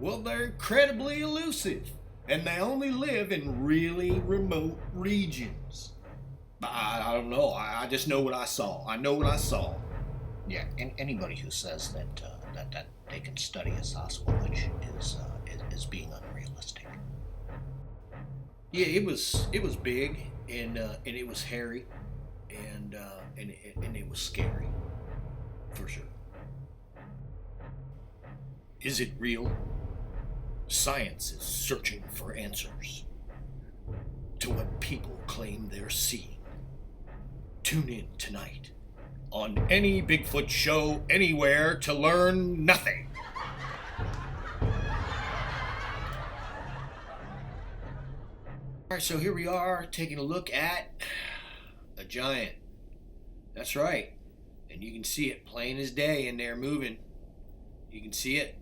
Well, they're incredibly elusive, and they only live in really remote regions. I don't know. I just know what I saw. I know what I saw. Yeah, and anybody who says that they can study a Sasquatch is being unrealistic. Yeah, it was big and it was hairy and it was scary for sure. Is it real? Science is searching for answers to what people claim they're seeing. Tune in tonight on any Bigfoot show anywhere to learn nothing. All right, so here we are taking a look at a giant. That's right. And you can see it plain as day in there moving. You can see it.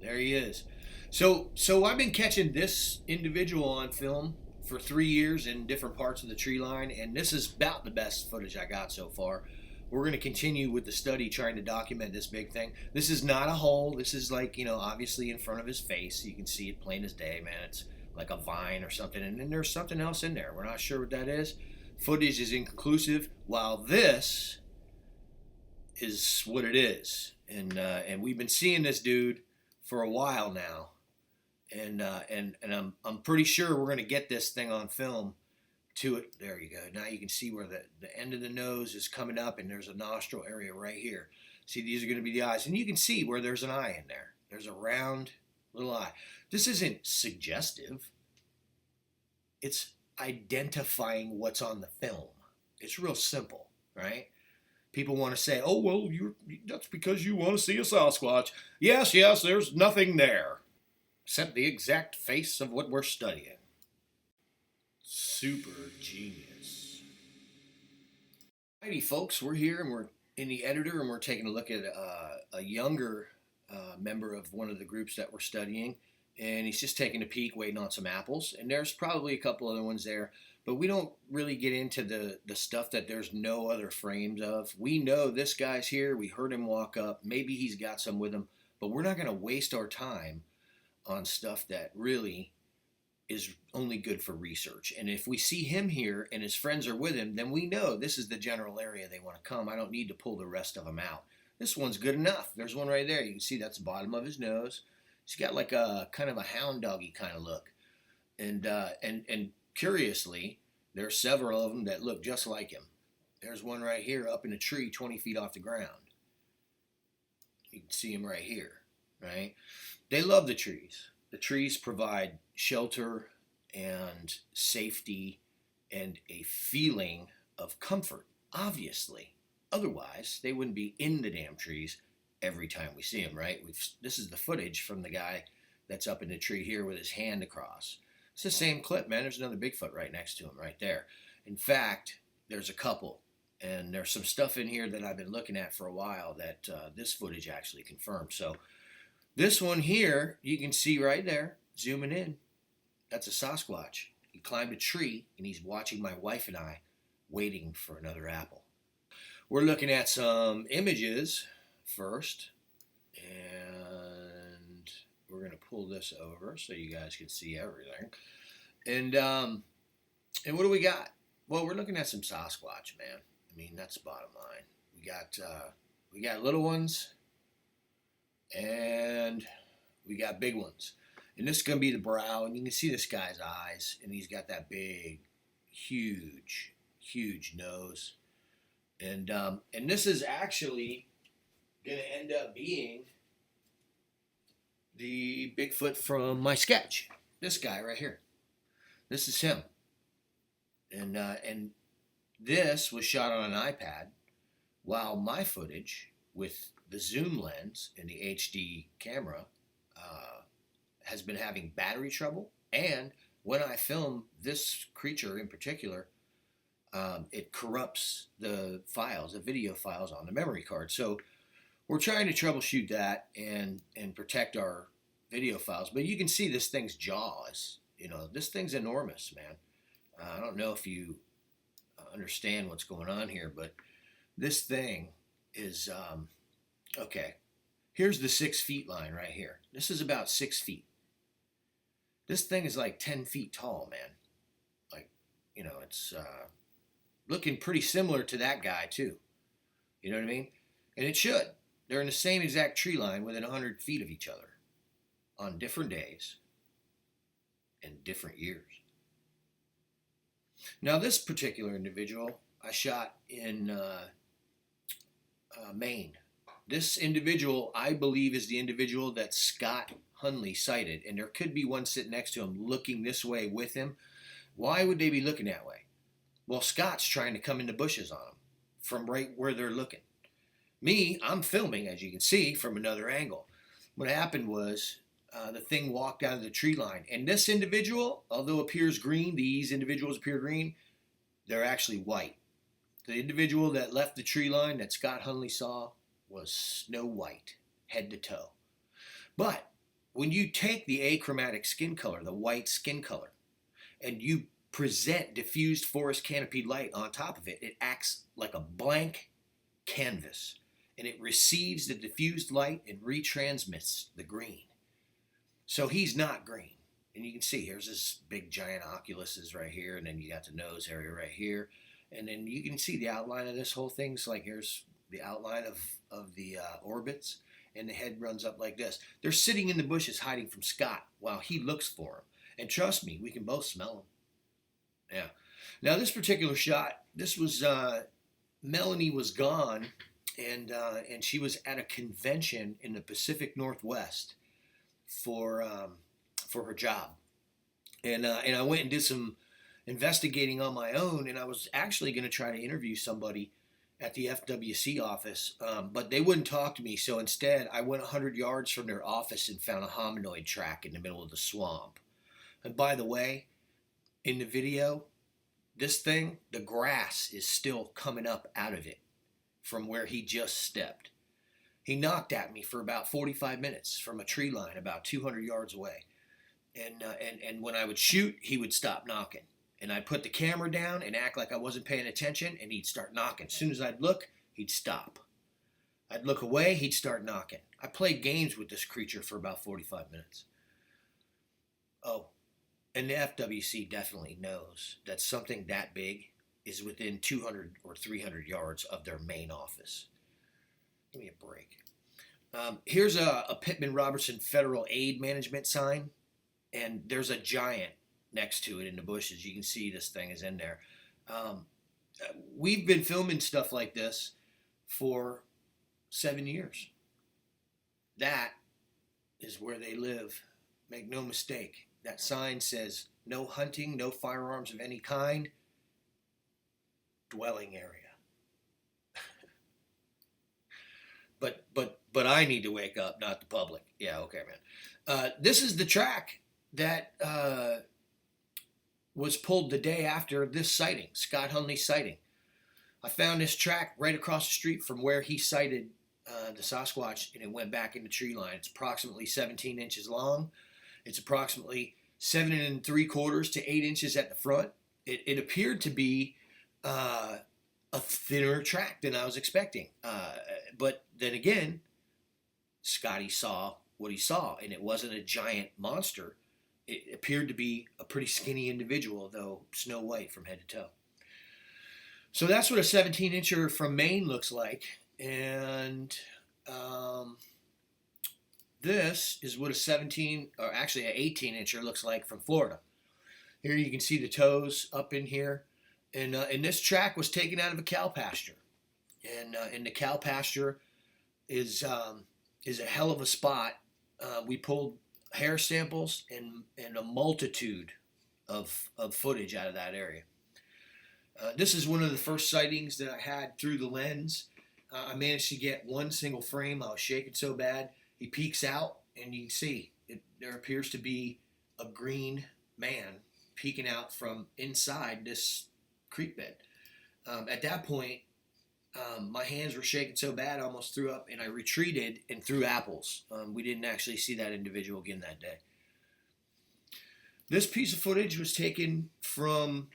There he is. So I've been catching this individual on film for 3 years in different parts of the tree line, and this is about the best footage I got so far. We're going to continue with the study trying to document this big thing. This is not a hole. This is like, obviously in front of his face. You can see it plain as day, man. It's like a vine or something, and then there's something else in there. We're not sure what that is. Footage is inconclusive, while this is what it is. And we've been seeing this dude for a while now, and I'm pretty sure we're gonna get this thing on film to it. There you go. Now you can see where the end of the nose is coming up, and there's a nostril area right here. See, these are gonna be the eyes, and you can see where there's an eye in there. There's a round little eye. This isn't suggestive. It's identifying what's on the film. It's real simple, right? People want to say, "Oh, well, that's because you want to see a Sasquatch." Yes, there's nothing there except the exact face of what we're studying. Super genius. Alrighty, folks, we're here and we're in the editor and we're taking a look at a younger member of one of the groups that we're studying. And he's just taking a peek, waiting on some apples. And there's probably a couple other ones there. But we don't really get into the stuff that there's no other frames of. We know this guy's here. We heard him walk up. Maybe he's got some with him. But we're not going to waste our time on stuff that really is only good for research. And if we see him here and his friends are with him, then we know this is the general area they want to come. I don't need to pull the rest of them out. This one's good enough. There's one right there. You can see that's the bottom of his nose. He's got like a kind of a hound doggy kind of look. And curiously, there are several of them that look just like him. There's one right here up in a tree 20 feet off the ground. You can see him right here, right? They love the trees. The trees provide shelter and safety and a feeling of comfort, obviously. Otherwise, they wouldn't be in the damn trees every time we see him, right? This is the footage from the guy that's up in the tree here with his hand across. It's the same clip, man. There's another Bigfoot right next to him right there. In fact, there's a couple. And there's some stuff in here that I've been looking at for a while that this footage actually confirms. So this one here, you can see right there, zooming in, that's a Sasquatch. He climbed a tree, and he's watching my wife and I waiting for another apple. We're looking at some images first, and we're going to pull this over so you guys can see everything. And what do we got? Well, we're looking at some Sasquatch, man. I mean, that's the bottom line. We got little ones, and we got big ones. And this is going to be the brow, and you can see this guy's eyes, and he's got that big, huge nose. And this is actually going to end up being the Bigfoot from my sketch. This guy right here. This is him. And this was shot on an iPad, while my footage with the zoom lens and the HD camera has been having battery trouble. And when I film this creature in particular, it corrupts the files, the video files on the memory card. So we're trying to troubleshoot that and protect our video files. But you can see this thing's jaws. This thing's enormous, man. I don't know if you understand what's going on here, but this thing is, okay. Here's the 6 feet line right here. This is about 6 feet. This thing is like 10 feet tall, man. Like, you know, it's looking pretty similar to that guy too. You know what I mean? And it should. They're in the same exact tree line within 100 feet of each other on different days and different years. Now, this particular individual I shot in Maine. This individual, I believe, is the individual that Scott Hunley sighted, and there could be one sitting next to him looking this way with him. Why would they be looking that way? Well, Scott's trying to come in the bushes on them from right where they're looking. Me, I'm filming, as you can see, from another angle. What happened was the thing walked out of the tree line, and this individual, although appears green, these individuals appear green, they're actually white. The individual that left the tree line that Scott Hunley saw was snow white, head to toe. But when you take the achromatic skin color, the white skin color, and you present diffused forest canopy light on top of it, it acts like a blank canvas, and it receives the diffused light and retransmits the green. So he's not green. And you can see here's this big giant oculuses right here, and then you got the nose area right here. And then you can see the outline of this whole thing. So like here's the outline of the orbits, and the head runs up like this. They're sitting in the bushes hiding from Scott while he looks for them. And trust me, we can both smell them. Yeah. Now this particular shot, this was Melanie was gone, and she was at a convention in the Pacific Northwest for her job, and I went and did some investigating on my own, and I was actually going to try to interview somebody at the FWC office, but they wouldn't talk to me. So instead, I went 100 yards from their office and found a hominoid track in the middle of the swamp. And by the way, in the video, this thing, the grass is still coming up out of it from where he just stepped. He knocked at me for about 45 minutes from a tree line about 200 yards away. And when I would shoot, he would stop knocking. And I'd put the camera down and act like I wasn't paying attention, and he'd start knocking. As soon as I'd look, he'd stop. I'd look away, he'd start knocking. I played games with this creature for about 45 minutes. Oh, and the FWC definitely knows that something that big is within 200 or 300 yards of their main office. Give me a break. Here's a Pittman Robertson Federal Aid Management sign, and there's a giant next to it in the bushes. You can see this thing is in there. We've been filming stuff like this for 7 years. That is where they live. Make no mistake. That sign says no hunting, no firearms of any kind, dwelling area. But I need to wake up, not the public. Yeah, okay, man. This is the track that was pulled the day after this sighting, Scott Hunley's sighting. I found this track right across the street from where he sighted the Sasquatch, and it went back in the tree line. It's approximately 17 inches long. It's approximately 7 3/4 to 8 inches at the front. It appeared to be a thinner track than I was expecting. But then again, Scotty saw what he saw, and it wasn't a giant monster. It appeared to be a pretty skinny individual, though snow white from head to toe. So that's what a 17-incher from Maine looks like. And this is what a 18-incher looks like from Florida. Here you can see the toes up in here. And this track was taken out of a cow pasture. And the cow pasture is a hell of a spot. We pulled hair samples and a multitude of footage out of that area. This is one of the first sightings that I had through the lens. I managed to get one single frame. I was shaking so bad. He peeks out, and you can see there appears to be a green man peeking out from inside this creek bed. At that point, my hands were shaking so bad I almost threw up, and I retreated and threw apples. We didn't actually see that individual again that day. This piece of footage was taken from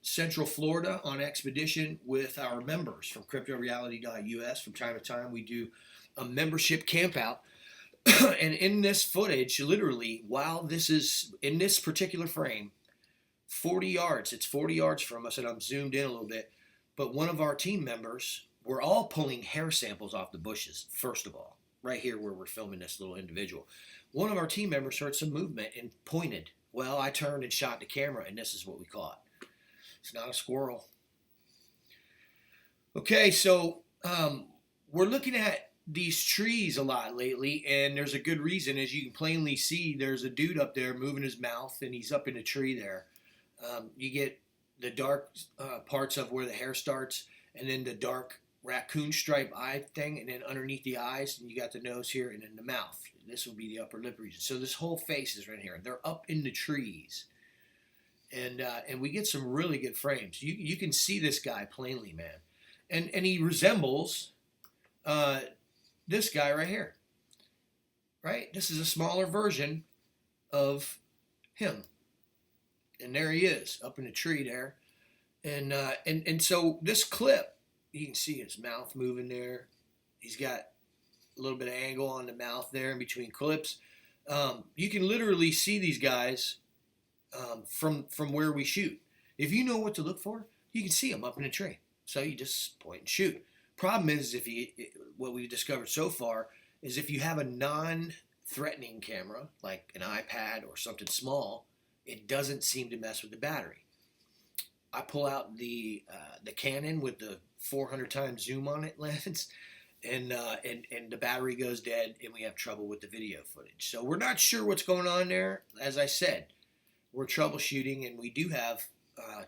Central Florida on expedition with our members from cryptoreality.us. From time to time, we do a membership campout. And in this footage, literally, while this is in this particular frame, 40 yards, it's 40 yards from us, and I'm zoomed in a little bit, but one of our team members, we're all pulling hair samples off the bushes, first of all, right here where we're filming this little individual. One of our team members heard some movement and pointed. Well, I turned and shot the camera, and this is what we caught. It's not a squirrel. Okay, so we're looking at these trees a lot lately, and there's a good reason. As you can plainly see, there's a dude up there moving his mouth, and he's up in a tree there. You get the dark parts of where the hair starts, and then the dark raccoon stripe eye thing, and then underneath the eyes, and you got the nose here, and then the mouth. This would be the upper lip region. So this whole face is right here. They're up in the trees, and we get some really good frames. You can see this guy plainly, man, and he resembles this guy right here. Right? This is a smaller version of him. And there he is, up in the tree there. And so this clip, you can see his mouth moving there. He's got a little bit of angle on the mouth there in between clips. You can literally see these guys from where we shoot. If you know what to look for, you can see them up in the tree. So you just point and shoot. Problem is, what we've discovered so far is if you have a non-threatening camera, like an iPad or something small, it doesn't seem to mess with the battery. I pull out the Canon with the 400 times zoom on it lens, and the battery goes dead, and we have trouble with the video footage. So we're not sure what's going on there. As I said, we're troubleshooting, and we do have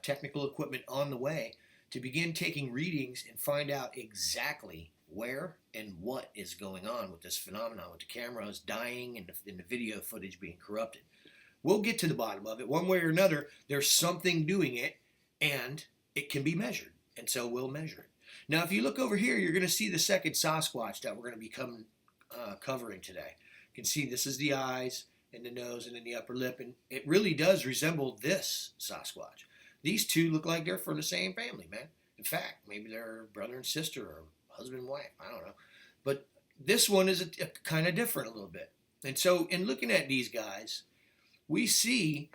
technical equipment on the way to begin taking readings and find out exactly where and what is going on with this phenomenon, with the cameras dying and the video footage being corrupted. We'll get to the bottom of it. One way or another, there's something doing it, and it can be measured, and so we'll measure it. Now, if you look over here, you're going to see the second Sasquatch that we're going to be covering today. You can see this is the eyes and the nose and then the upper lip, and it really does resemble this Sasquatch. These two look like they're from the same family, man. In fact, maybe they're brother and sister or husband and wife. I don't know. But this one is a kind of different a little bit. And so in looking at these guys, we see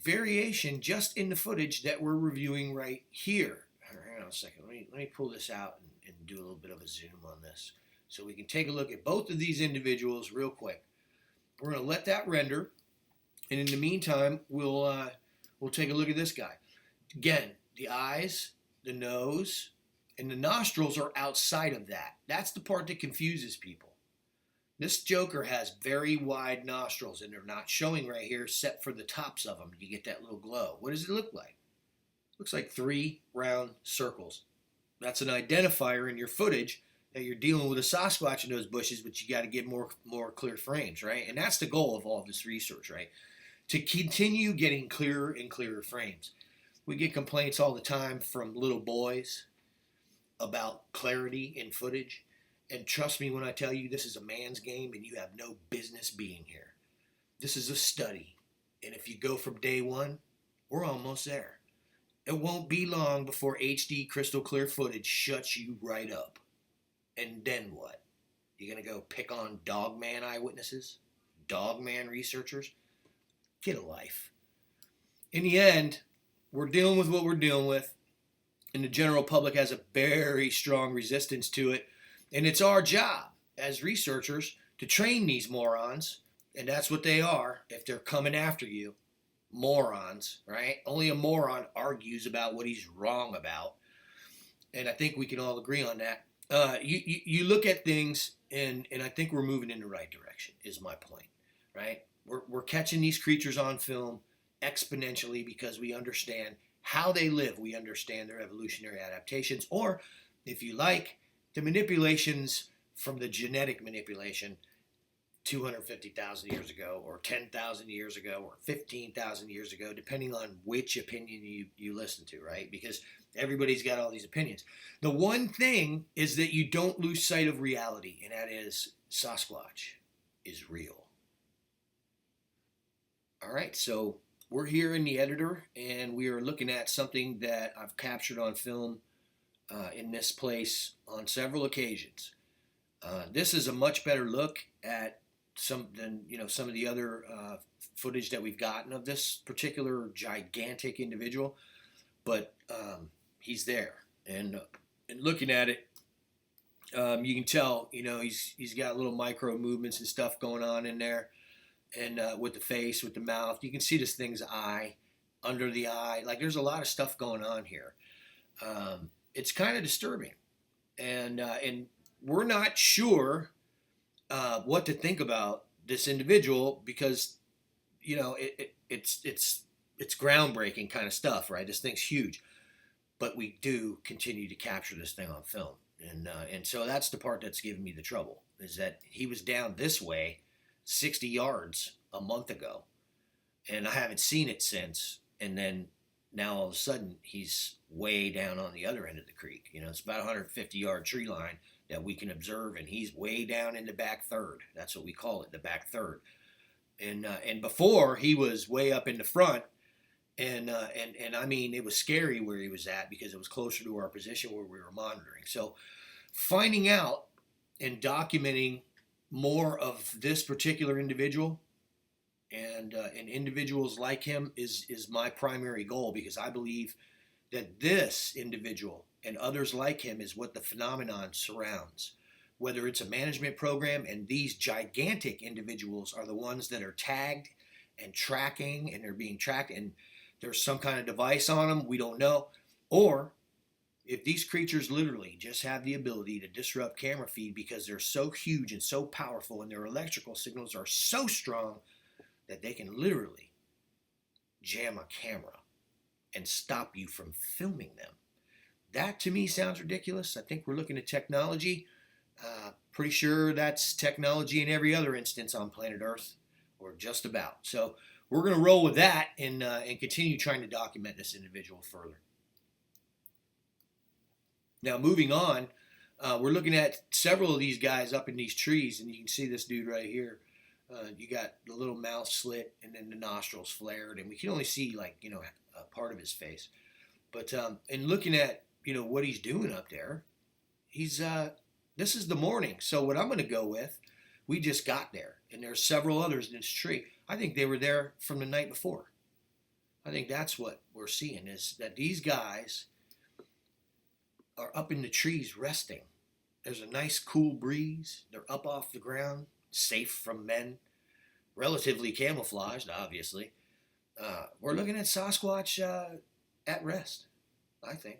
variation just in the footage that we're reviewing right here. Hang on a second. Let me pull this out and do a little bit of a zoom on this so we can take a look at both of these individuals real quick. We're going to let that render, and in the meantime, we'll take a look at this guy. Again, the eyes, the nose, and the nostrils are outside of that. That's the part that confuses people. This joker has very wide nostrils, and they're not showing right here except for the tops of them. You get that little glow. What does it look like? It looks like 3 round circles. That's an identifier in your footage that you're dealing with a Sasquatch in those bushes, but you got to get more clear frames, right? And that's the goal of all this research, right? To continue getting clearer and clearer frames. We get complaints all the time from little boys about clarity in footage. And trust me when I tell you, this is a man's game and you have no business being here. This is a study. And if you go from day one, we're almost there. It won't be long before HD crystal clear footage shuts you right up. And then what? You gonna go pick on dogman eyewitnesses? Dogman researchers? Get a life. In the end, we're dealing with what we're dealing with, and the general public has a very strong resistance to it, and it's our job as researchers to train these morons, and that's what they are if they're coming after you. Morons, right? Only a moron argues about what he's wrong about, and I think we can all agree on that. You look at things, and I think we're moving in the right direction, is my point, right? We're catching these creatures on film exponentially because we understand how they live. We understand their evolutionary adaptations, or if you like, the manipulations from the genetic manipulation 250,000 years ago or 10,000 years ago or 15,000 years ago, depending on which opinion you listen to, right? Because everybody's got all these opinions. The one thing is that you don't lose sight of reality, and that is Sasquatch is real. All right, so we're here in the editor, and we are looking at something that I've captured on film in this place on several occasions. This is a much better look at some of the other footage that we've gotten of this particular gigantic individual, but he's there, and looking at it, you can tell, he's got little micro movements and stuff going on in there, and with the face, with the mouth, you can see this thing's eye, under the eye. Like there's a lot of stuff going on here. It's kind of disturbing, and we're not sure what to think about this individual because it's groundbreaking kind of stuff, right? This thing's huge, but we do continue to capture this thing on film, and so that's the part that's giving me the trouble, is that he was down this way 60 yards a month ago, and I haven't seen it since. And then now all of a sudden he's way down on the other end of the creek. It's about a 150-yard tree line that we can observe, and he's way down in the back third. That's what we call it, the back third. And before he was way up in the front, and I mean it was scary where he was at because it was closer to our position where we were monitoring. So finding out and documenting more of this particular individual and individuals like him is my primary goal, because I believe that this individual and others like him is what the phenomenon surrounds. Whether it's a management program and these gigantic individuals are the ones that are tagged and tracking, and they're being tracked, and there's some kind of device on them, we don't know. Or if these creatures literally just have the ability to disrupt camera feed because they're so huge and so powerful, and their electrical signals are so strong that they can literally jam a camera and stop you from filming them. That to me sounds ridiculous. I think we're looking at technology. Pretty sure that's technology in every other instance on planet Earth, or just about. So we're going to roll with that and continue trying to document this individual further. Now, moving on, we're looking at several of these guys up in these trees, and you can see this dude right here. You got the little mouth slit, and then the nostrils flared, and we can only see a part of his face. But in looking at what he's doing up there, this is the morning. So what I'm going to go with, we just got there, and there's several others in this tree. I think they were there from the night before. I think that's what we're seeing, is that these guys are up in the trees resting. There's a nice cool breeze. They're up off the ground, safe from men, relatively camouflaged, obviously. We're looking at Sasquatch at rest, I think.